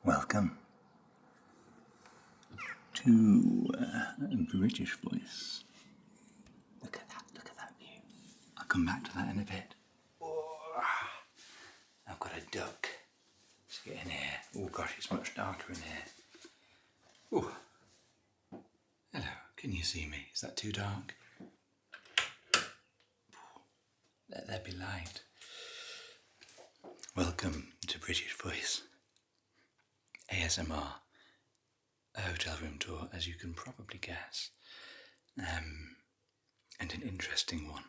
Welcome to British Voice. Look at that view. I'll come back to that in a bit. Oh, I've got a duck. Let's get in here. Oh gosh, it's much darker in here. Oh, hello, can you see me? Is that too dark? Let there be light. Welcome to British Voice. ASMR. A hotel room tour, as you can probably guess. And an interesting one.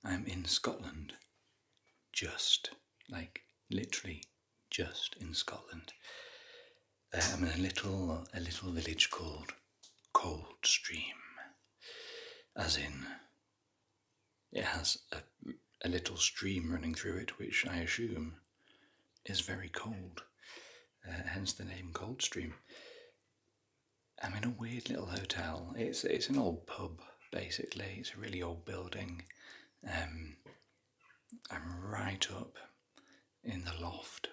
I'm in Scotland. Literally just in Scotland. I'm in a little village called Coldstream. As in, it has a little stream running through it, which I assume is very cold. Hence the name Coldstream. I'm in a weird little hotel. It's an old pub, basically. It's a really old building. I'm right up in the loft,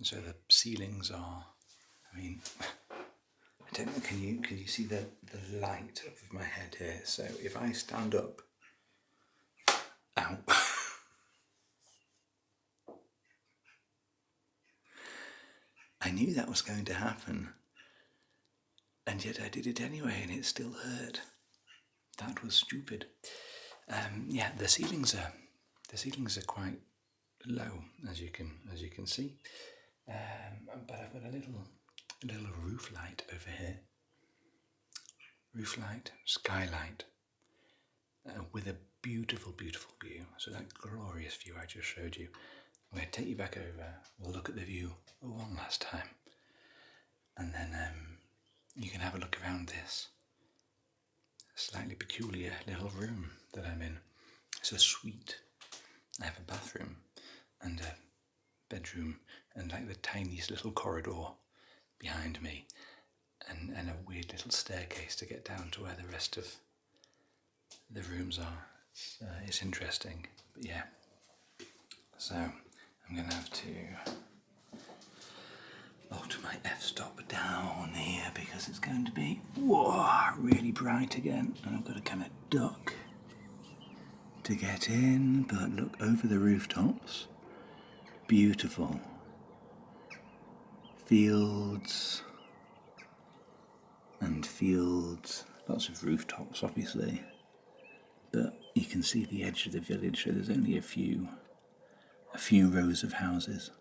so the ceilings are. I don't know. Can you see the light of my head here? So if I stand up, ow. I knew that was going to happen. And yet I did it anyway, and it still hurt. That was stupid. The ceilings are quite low, as you can see. But I've got a little roof light over here. Roof light, skylight, with a beautiful, beautiful view. So that glorious view I just showed you. I'm going to take you back over. We'll look at the view one last time, and then you can have a look around this slightly peculiar little room that I'm in. It's a suite. I have a bathroom and a bedroom and like the tiniest little corridor behind me and a weird little staircase to get down to where the rest of the rooms are. It's interesting, but yeah. So I'm going to have to alter my f-stop down here because it's going to be really bright again, and I've got to kind of duck to get in. But look over the rooftops, beautiful fields and fields, lots of rooftops obviously, but you can see the edge of the village, so there's only a few rows of houses.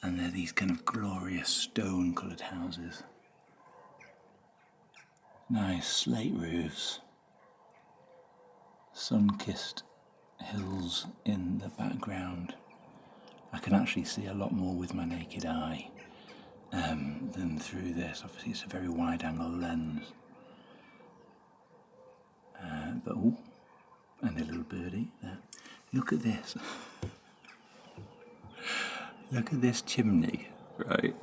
And they're these kind of glorious stone-coloured houses. Nice slate roofs. Sun-kissed hills in the background. I can actually see a lot more with my naked eye than through this. Obviously it's a very wide-angle lens. And a little birdie there. Look at this. Look at this chimney, right?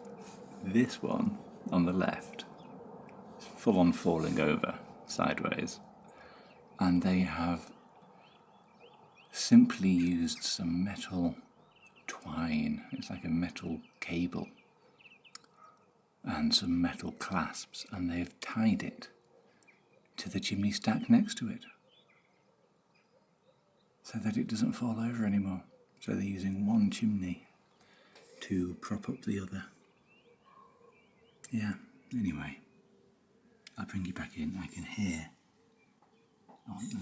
This one on the left is full on falling over sideways. And they have simply used some metal twine. It's like a metal cable and some metal clasps, and they've tied it to the chimney stack next to it so that it doesn't fall over anymore. So they're using one chimney to prop up the other. Yeah, anyway, I'll bring you back in. I can hear.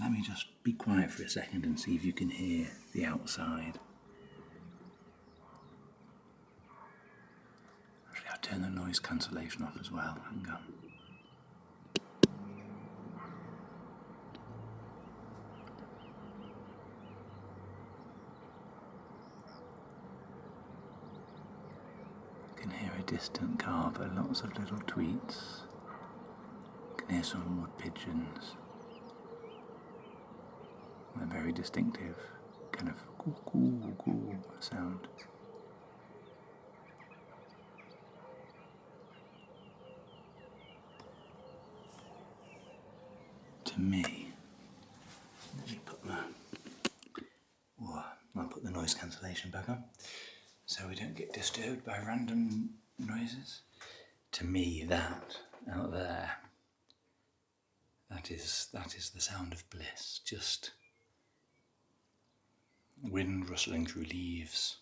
Let me just be quiet for a second and see if you can hear the outside. Actually, I'll turn the noise cancellation off as well. Hang on. You can hear a distant car, but lots of little tweets. You can hear some wood pigeons. A very distinctive kind of coo sound. To me, let me put I'll put the noise cancellation back on so we don't get disturbed by random noises. To me, that out there, that is the sound of bliss. Just wind rustling through leaves,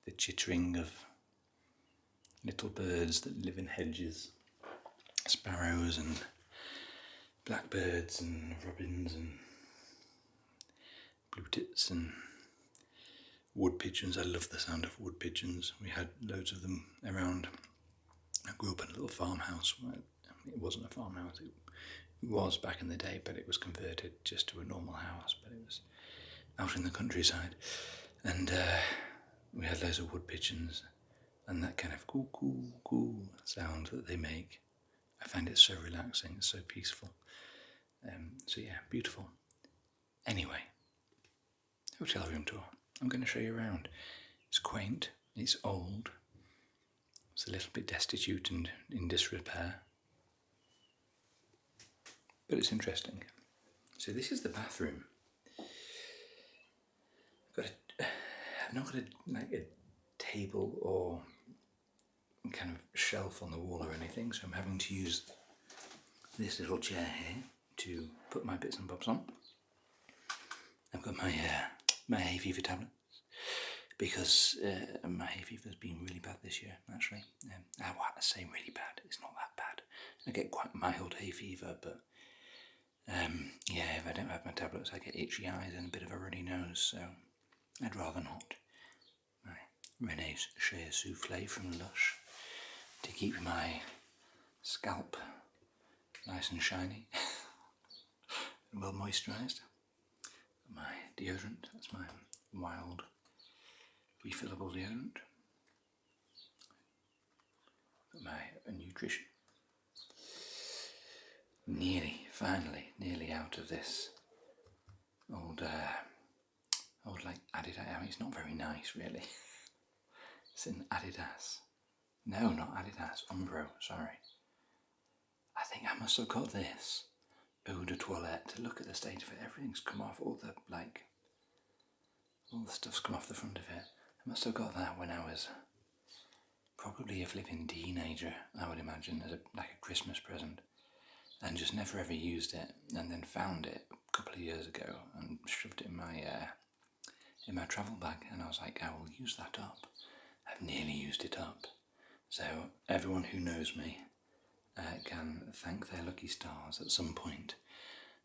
the chittering of little birds that live in hedges, sparrows and blackbirds and robins and blue tits and wood pigeons. I love the sound of wood pigeons. We had loads of them around. I grew up in a little farmhouse. It wasn't a farmhouse. It was back in the day, but it was converted just to a normal house. But it was out in the countryside, and we had loads of wood pigeons, and that kind of coo coo coo sound that they make. I find it so relaxing. It's so peaceful. So yeah, beautiful. Anyway, hotel room tour. I'm going to show you around. It's quaint. It's old. It's a little bit destitute and in disrepair, but it's interesting. So this is the bathroom. I've not got a table or kind of shelf on the wall or anything, so I'm having to use this little chair here to put my bits and bobs on. I've got my hay fever tablets, because my hay fever's been really bad this year, actually. I say really bad, it's not that bad. I get quite mild hay fever, but if I don't have my tablets I get itchy eyes and a bit of a runny nose, so I'd rather not. My Renee's Shea Souffle from Lush to keep my scalp nice and shiny and well moisturised. My deodorant, that's my Wild refillable deodorant. My nutrition. Nearly out of this old like Adidas. I mean, it's not very nice, really. It's an Adidas. No, not Adidas. Umbro. Sorry. I think I must have got this eau de toilette. Look at the state of it. Everything's come off. All the stuff's come off the front of it. I must have got that when I was probably a flipping teenager, I would imagine, as like a Christmas present, and just never ever used it, and then found it a couple of years ago and shoved it in my travel bag, and I was like, I will use that up. I've nearly used it up. So everyone who knows me can thank their lucky stars. At some point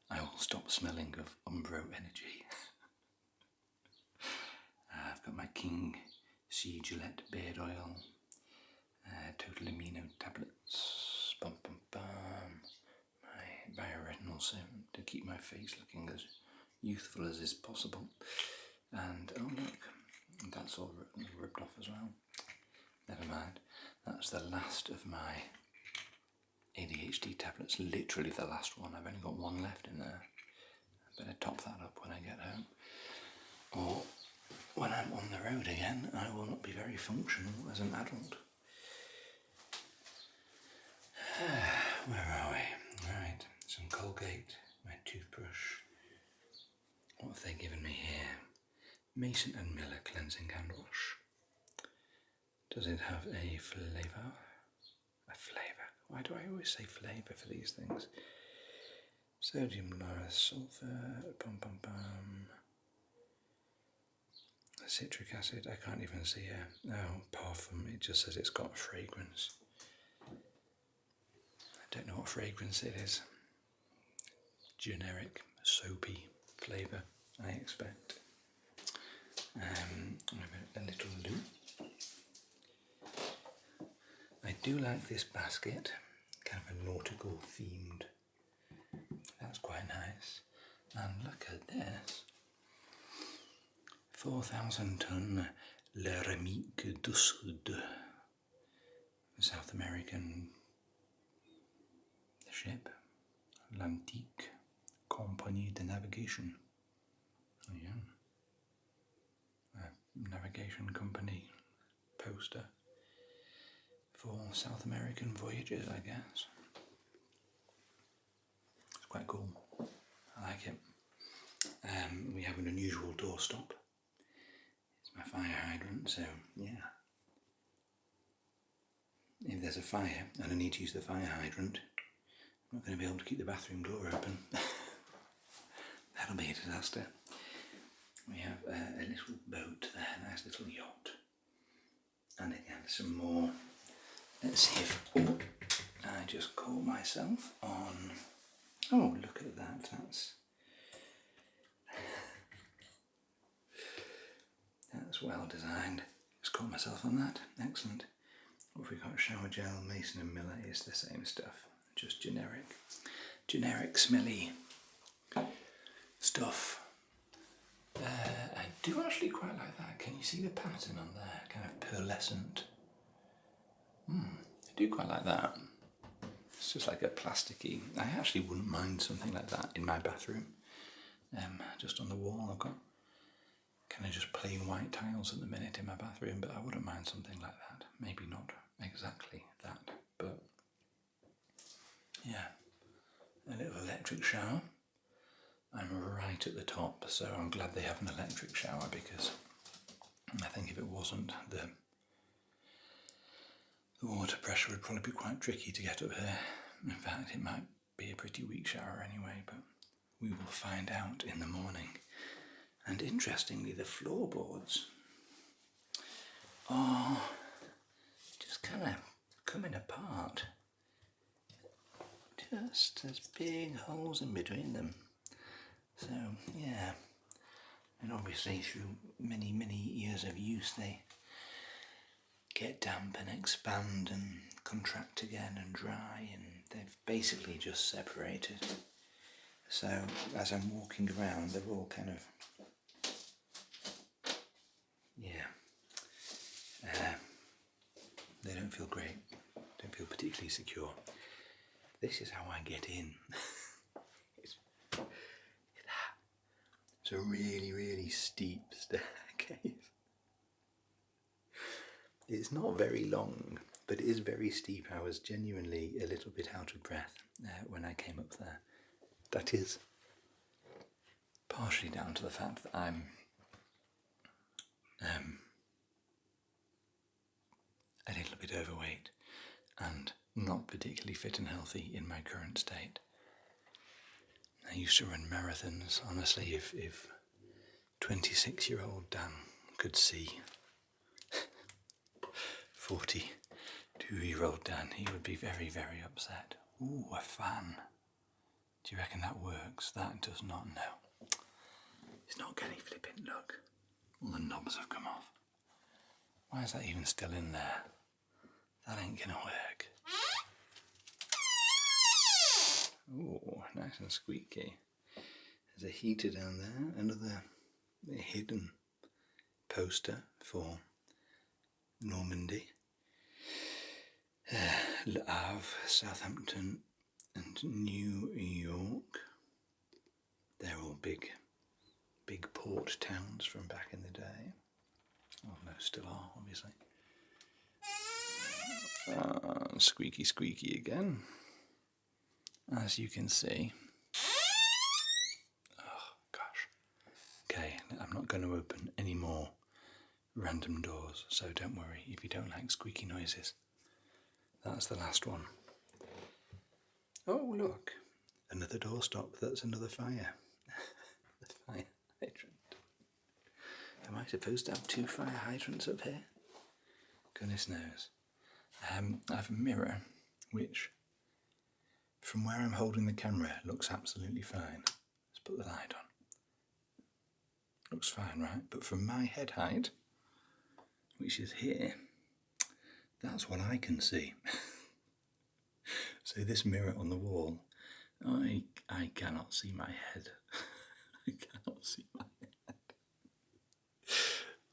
I will stop smelling of Umbro energy. I've got my King C Gillette beard oil, total amino tablets, my bioretinol serum to keep my face looking as youthful as is possible, and oh look, that's all ripped off as well. Never mind, that's the last of my ADHD tablets, literally the last one. I've only got one left in there. I better top that up when I get home, or when I'm on the road again I will not be very functional as an adult. Where are we? Right, some Colgate, my toothbrush. What have they given me here? Mason & Miller cleansing hand wash. Does it have a flavour? A flavour? Why do I always say flavour for these things? Sodium lauryl sulfur, citric acid, I can't even see it. Oh, parfum, it just says it's got fragrance. I don't know what fragrance it is. Generic, soapy flavour, I expect. A little loop. I do like this basket, kind of a nautical themed. That's quite nice. And look at this. 4,000 ton L'Eremique du Sud. South American ship. L'Antique Compagnie de Navigation. Oh yeah. A navigation company poster for South American voyages, I guess. It's quite cool. I like it. We have an unusual doorstop. It's my fire hydrant, so yeah. there's a fire and I need to use the fire hydrant, I'm not going to be able to keep the bathroom door open. That'll be a disaster. We have a little boat there, a nice little yacht. And again, some more. Let's see if I just call myself on. Oh, look at that. That's well designed. Just call myself on that. Excellent. What have we got? Shower gel, Mason and Miller is the same stuff. Just generic smelly stuff. I do actually quite like that. Can you see the pattern on there? Kind of pearlescent. I do quite like that. It's just like a plasticky. I actually wouldn't mind something like that in my bathroom. Just on the wall, I've got kind of just plain white tiles at the minute in my bathroom, but I wouldn't mind something like that. Maybe not exactly that, but yeah. A little electric shower. I'm right at the top, so I'm glad they have an electric shower, because I think if it wasn't, the water pressure would probably be quite tricky to get up here. In fact, it might be a pretty weak shower anyway, but we will find out in the morning. And interestingly, the floorboards are just kind of coming apart. Just there's big holes in between them. So, yeah. And obviously through many years of use, they get damp and expand and contract again and dry, and they've basically just separated. So as I'm walking around, they're all kind of, they don't feel great, don't feel particularly secure. This is how I get in. It's a really steep staircase. It's not very long, but it is very steep. I was genuinely a little bit out of breath when I came up there. That is partially down to the fact that I'm a little bit overweight and not particularly fit and healthy in my current state. I used to run marathons. Honestly, if 26-year-old Dan could see 42-year-old Dan, he would be very upset. Ooh, a fan. Do you reckon that works? That does not, no. It's not getting flipping, look. All the knobs have come off. Why is that even still in there? That ain't gonna work. Ooh, nice and squeaky. There's a heater down there, another hidden poster for Normandy. Le Havre, Southampton and New York. They're all big port towns from back in the day. Well, most still are, obviously. Squeaky again. As you can see. Oh, gosh. Okay, I'm not going to open any more random doors, so don't worry if you don't like squeaky noises. That's the last one. Oh, look. Another doorstop. That's another fire. The fire hydrant. Am I supposed to have 2 fire hydrants up here? Goodness knows. I have a mirror, which, from where I'm holding the camera, looks absolutely fine. Let's put the light on. Looks fine, right? But from my head height, which is here, that's what I can see. So this mirror on the wall, I cannot see my head. I cannot see my head.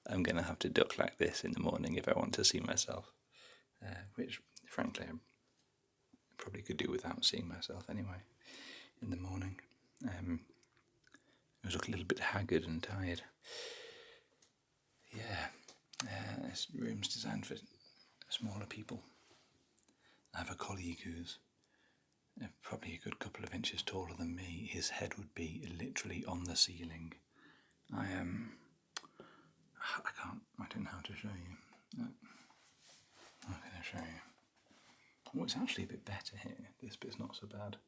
I'm going to have to duck like this in the morning if I want to see myself. Which, frankly, I probably could do without seeing myself anyway in the morning. I was looking a little bit haggard and tired. Yeah, this room's designed for smaller people. I have a colleague who's probably a good couple of inches taller than me. His head would be literally on the ceiling. I don't know how to show you. I'm going to show you. Oh, it's actually a bit better here. This bit's not so bad.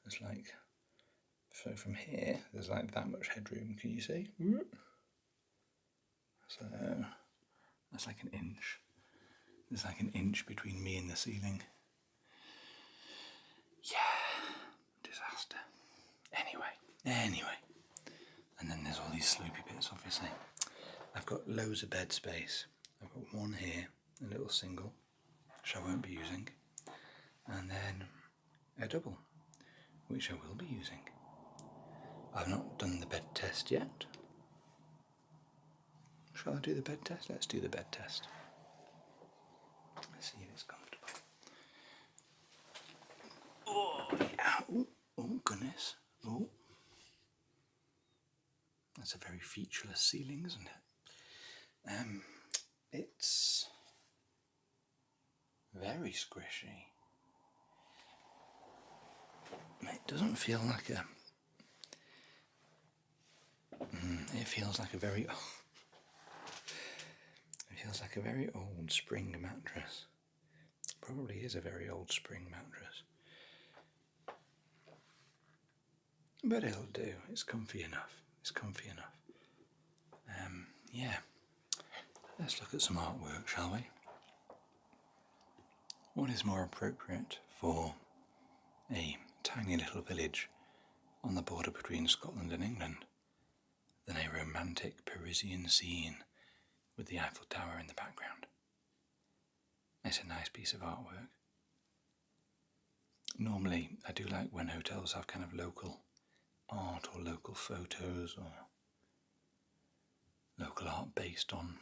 It's like, so from here, there's like that much headroom, can you see? So, that's like an inch. There's like an inch between me and the ceiling. Yeah, disaster. Anyway. And then there's all these sloopy bits, obviously. I've got loads of bed space. I've got one here, a little single, which I won't be using. And then a double, which I will be using. I've not done the bed test yet. Shall I do the bed test? Let's do the bed test. Let's see if it's comfortable. Oh, yeah. Oh, goodness. Oh. That's a very featureless ceiling, isn't it? It's very squishy. It doesn't feel like a... it feels like a very... it feels like a very old spring mattress. Probably is a very old spring mattress. But it'll do. It's comfy enough. Yeah. Let's look at some artwork, shall we? What is more appropriate for a tiny little village on the border between Scotland and England than a romantic Parisian scene with the Eiffel Tower in the background? It's a nice piece of artwork. Normally, I do like when hotels have kind of local art or local photos or local art based on,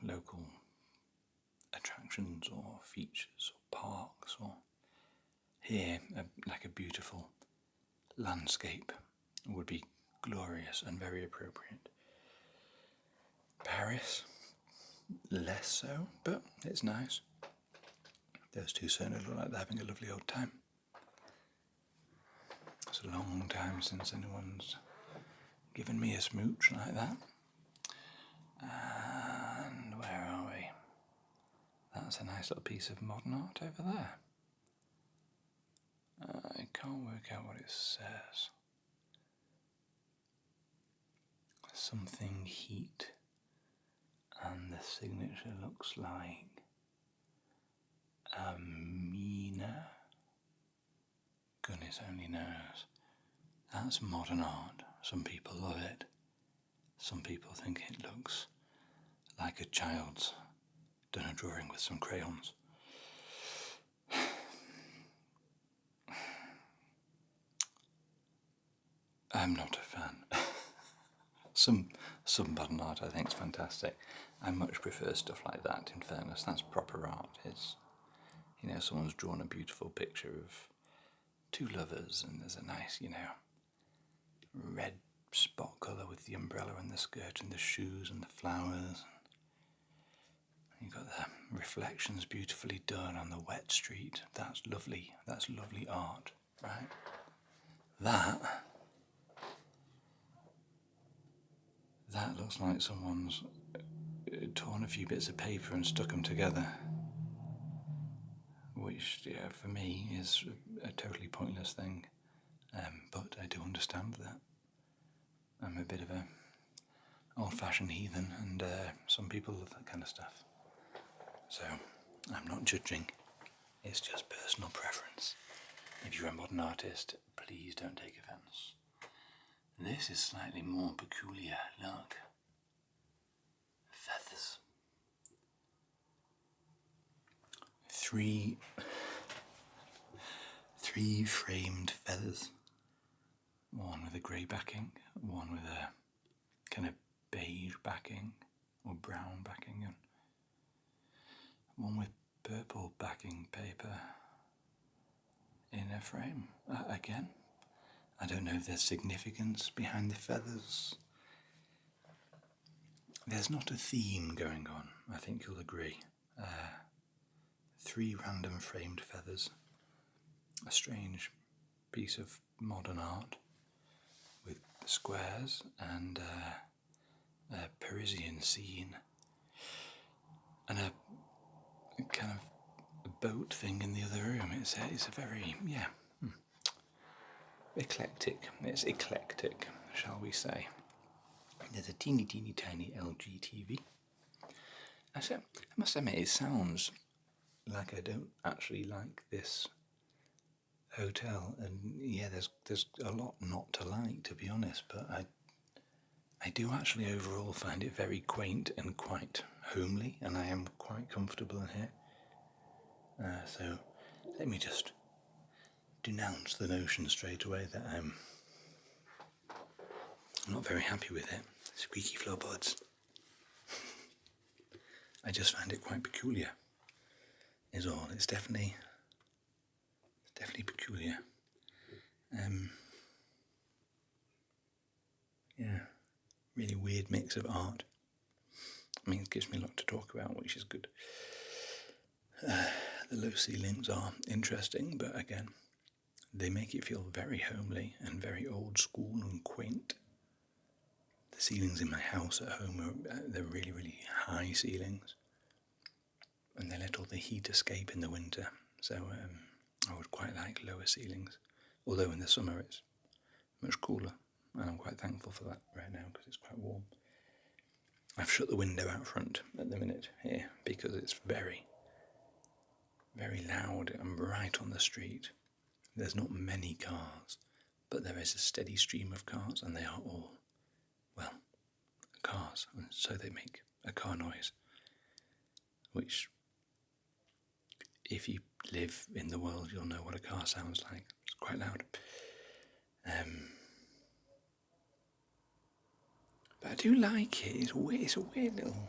local attractions or features or parks, or here, like a beautiful landscape would be glorious and very appropriate. Paris, less so, but it's nice. Those two certainly look like they're having a lovely old time. It's a long time since anyone's given me a smooch like that. And where are we? That's a nice little piece of modern art over there. I can't work out what it says. Something heat. And the signature looks like Amina. Goodness only knows. That's modern art. Some people love it. Some people think it looks like a child's done a drawing with some crayons. I'm not a fan. Some modern art I think is fantastic. I much prefer stuff like that, in fairness. That's proper art. It's, someone's drawn a beautiful picture of two lovers and there's a nice, red spot colour with the umbrella and the skirt and the shoes and the flowers. You've got the reflections beautifully done on the wet street. That's lovely. That's lovely art, right? That looks like someone's torn a few bits of paper and stuck them together, which, for me, is a totally pointless thing. But I do understand that. I'm a bit of a old-fashioned heathen, and some people love that kind of stuff. So I'm not judging. It's just personal preference. If you're a modern artist, please don't take offence. This is slightly more peculiar. Look. Feathers. Three framed feathers. One with a grey backing, one with a kind of beige backing or brown backing, and one with purple backing paper in a frame. Again, I don't know if there's significance behind the feathers. There's not a theme going on, I think you'll agree. 3 random framed feathers. A strange piece of modern art with squares and a Parisian scene and a kind of boat thing in the other room. It's a very, eclectic. It's eclectic, shall we say. There's a teeny tiny LG TV. I must admit, it sounds like I don't actually like this hotel, and yeah, there's a lot not to like, to be honest, but I do actually overall find it very quaint and quite homely, and I am quite comfortable in here. So let me just denounce the notion straight away that I'm not very happy with it. Squeaky floorboards. I just find it quite peculiar, is all. It's definitely peculiar. Really weird mix of art. I mean, it gives me a lot to talk about, which is good. The low ceilings are interesting, but again, they make it feel very homely and very old school and quaint. The ceilings in my house at home they're really, really high ceilings, and they let all the heat escape in the winter. So I would quite like lower ceilings, although in the summer it's much cooler, and I'm quite thankful for that right now because it's quite warm. I've shut the window out front at the minute here because it's very, very loud. I'm right on the street. There's not many cars, but there is a steady stream of cars, and they are all, cars, and so they make a car noise, which, if you live in the world, you'll know what a car sounds like. It's quite loud. But I do like it. It's a weird little...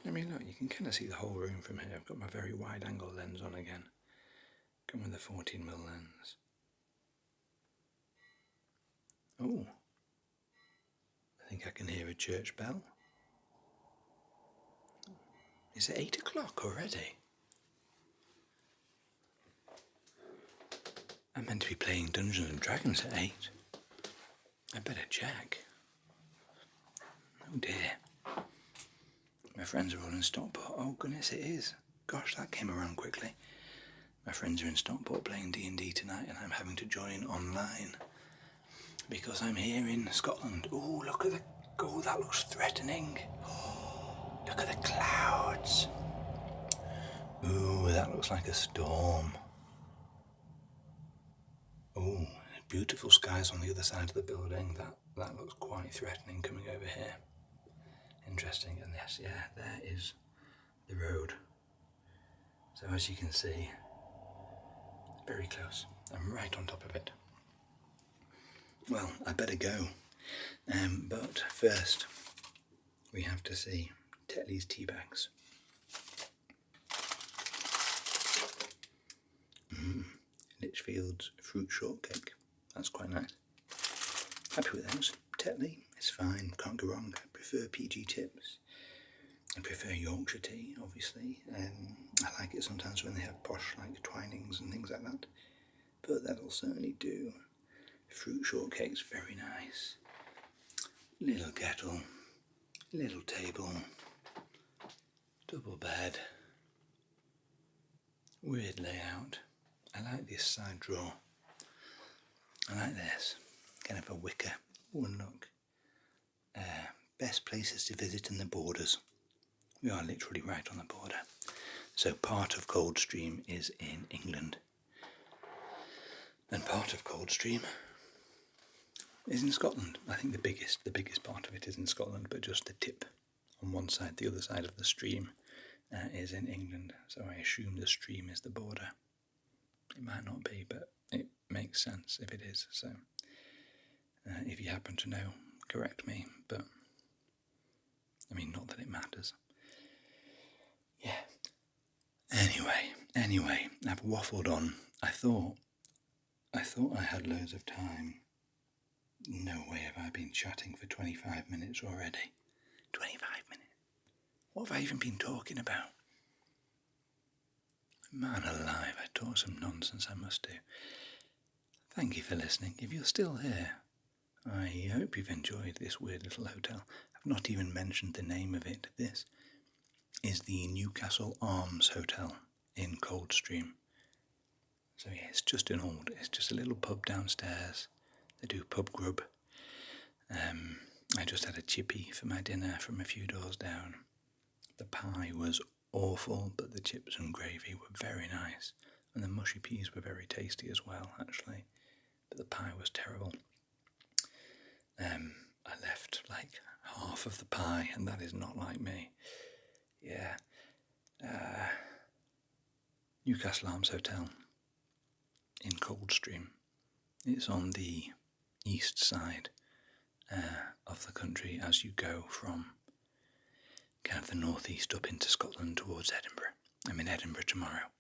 I mean, look, you can kind of see the whole room from here. I've got my very wide-angle lens on again. Come with a 14mm lens. Oh, I think I can hear a church bell. Is it 8 o'clock already? I'm meant to be playing Dungeons and Dragons at 8. I better check. Oh dear. My friends are all in Stockport. Oh goodness, it is. Gosh, that came around quickly. My friends are in Stockport playing D&D tonight, and I'm having to join online because I'm here in Scotland. Oh, look at that looks threatening. Oh, look at the clouds. Ooh, that looks like a storm. Oh, beautiful skies on the other side of the building. That looks quite threatening coming over here. Interesting, and yes, there is the road. So as you can see, very close. I'm right on top of it. Well, I better go. But first, we have to see Tetley's tea bags. Litchfield's fruit shortcake. That's quite nice. Happy with those. Tetley is fine, can't go wrong. I prefer PG Tips. I prefer Yorkshire tea, obviously. I like it sometimes when they have posh, like Twinings and things like that. But that'll certainly do. Fruit shortcake's very nice. Little kettle, little table, double bed. Weird layout. I like this side drawer. I like this. Kind of a wicker. Oh, and look. Best places to visit in the borders. We are literally right on the border. So part of Coldstream is in England. And part of Coldstream is in Scotland. I think the biggest part of it is in Scotland, but just the tip on one side, the other side of the stream is in England. So I assume the stream is the border. It might not be, but it makes sense if it is. So if you happen to know, correct me, but I mean, not that it matters. Yeah. Anyway, I've waffled on. I thought I had loads of time. No way have I been chatting for 25 minutes already. 25 minutes? What have I even been talking about? Man alive, I talk some nonsense, I must do. Thank you for listening. If you're still here, I hope you've enjoyed this weird little hotel. I've not even mentioned the name of it. This is the Newcastle Arms Hotel in Coldstream. So yeah, it's just a little pub downstairs. They do pub grub. I just had a chippy for my dinner from a few doors down. The pie was awful, but the chips and gravy were very nice. And the mushy peas were very tasty as well, actually. But the pie was terrible. I left like half of the pie, and that is not like me. Yeah. Newcastle Arms Hotel in Coldstream. It's on the east side of the country as you go from kind of the northeast up into Scotland towards Edinburgh. I'm in Edinburgh tomorrow.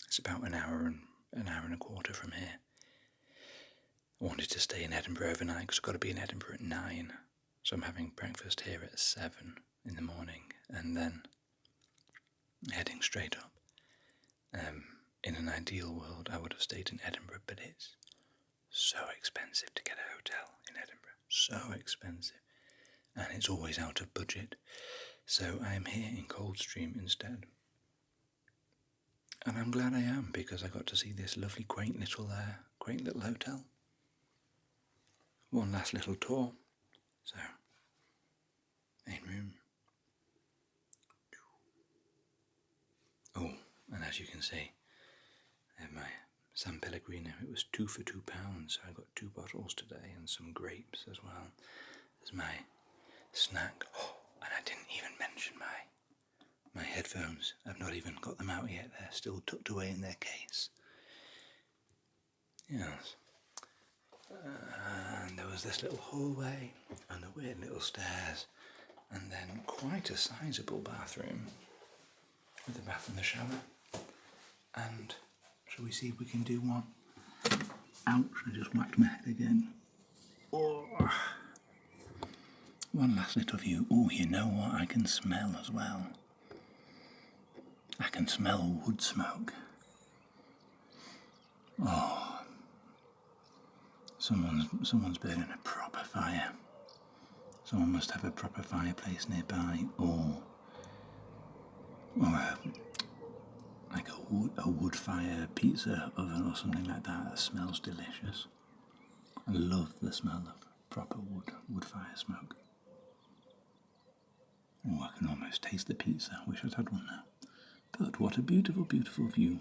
It's about an hour and a quarter from here. I wanted to stay in Edinburgh overnight because I've got to be in Edinburgh at 9. So I'm having breakfast here at 7 in the morning and then heading straight up. In an ideal world, I would have stayed in Edinburgh, but it's so expensive to get a hotel in Edinburgh. So expensive. And it's always out of budget. So I am here in Coldstream instead. And I'm glad I am, because I got to see this lovely quaint little hotel. One last little tour. So, main room. Oh, and as you can see, I have my San Pellegrino. It was 2 for £2, so I got 2 bottles today and some grapes as well as my snack. Oh, and I didn't even mention my headphones. I've not even got them out yet. They're still tucked away in their case. Yes. And there was this little hallway and the weird little stairs, and then quite a sizable bathroom with a bath and a shower. And shall we see if we can do one? Ouch, I just whacked my head again. Oh. One last little view. Oh, you know what? I can smell as well. I can smell wood smoke. Oh. Someone's burning a proper fire. Someone must have a proper fireplace nearby, or like a wood fire pizza oven or something like that. That smells delicious. I love the smell of proper wood fire smoke. Oh, I can almost taste the pizza. Wish I'd had one now. But what a beautiful, beautiful view.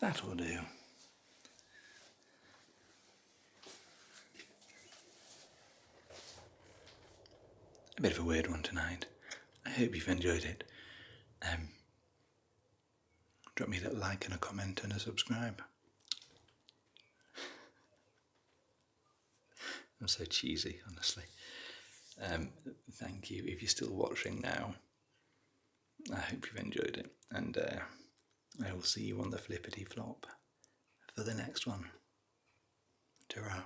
That'll do. A bit of a weird one tonight. I hope you've enjoyed it. Drop me a little like and a comment and a subscribe. I'm so cheesy, honestly. Thank you. If you're still watching now, I hope you've enjoyed it. And I will see you on the flippity flop for the next one. Ta-ra.